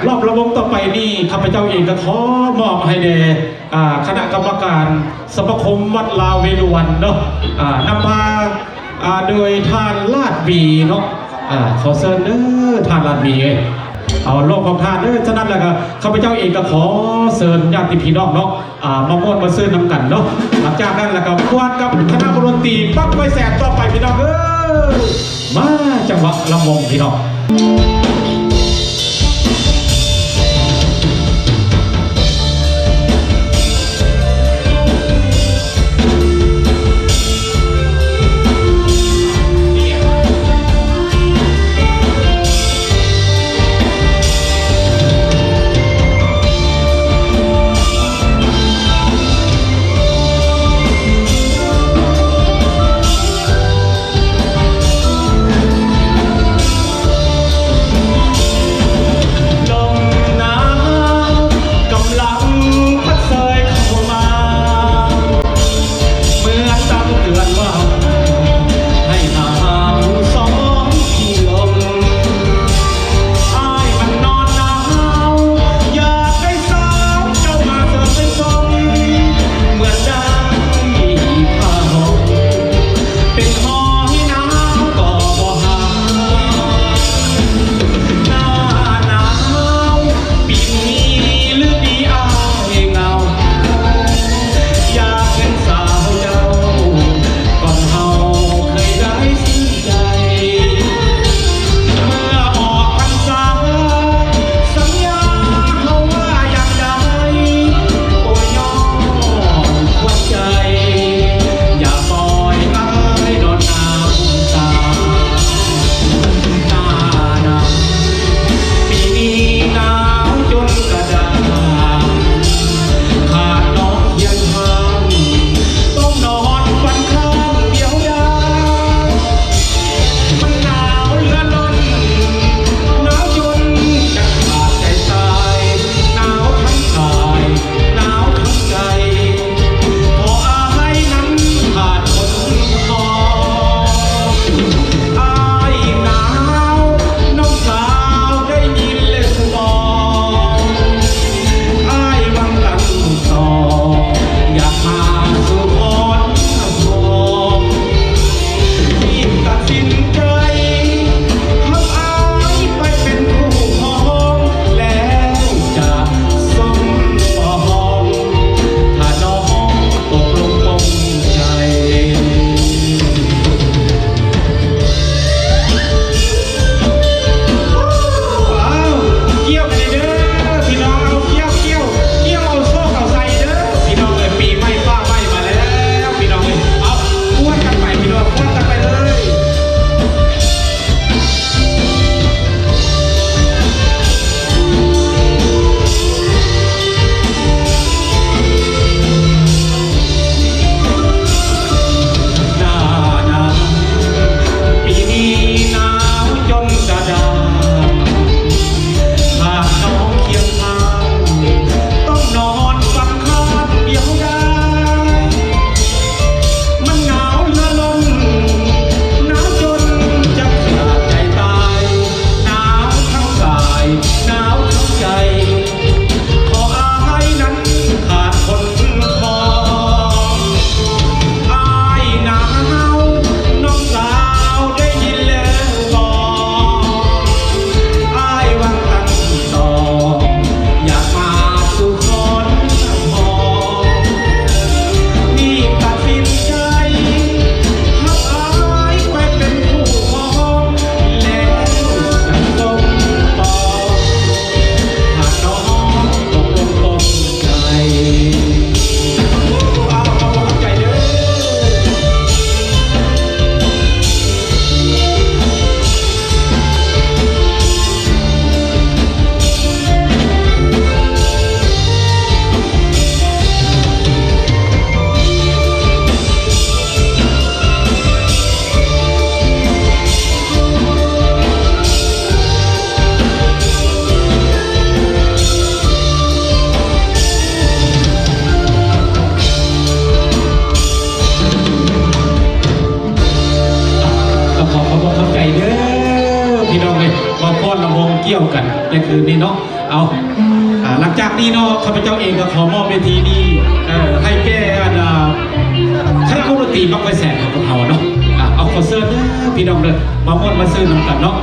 รอบระวงต่อไปนี่ข้าพเจ้าเองก็ขอมอบให้แด่คณะกรรมการสมาคมวัดลาวเวรุวันเนาะนำพาโดยทานลาดบีเนาะขอเชิญเด้อทานลาดบีเอาโลกของทานเด้อฉะนั้นแล้วก็ข้าพเจ้าเองก็ขอเชิญญาติพี่น้องเนาะมาม่วนมาซื้อนำกันเนาะหลังจากนั้นแล้วก็ควรกับคณะดนตรีปั๊บไว้แสนต่อไปพี่น้องมาจังหวะละวงพี่น้องเกี่ยวกันในคืนนี้เนาะ เอาหลังจากนี้เนาะข้าพเจ้าเองก็ขอมอบเวทีนี้ให้แก่คณะดนตรีบักไฟแสนของพวกเราเนาะเอาขอเชิญพี่น้องเลยมาม่วนมาซื้อน้ำกันเนาะ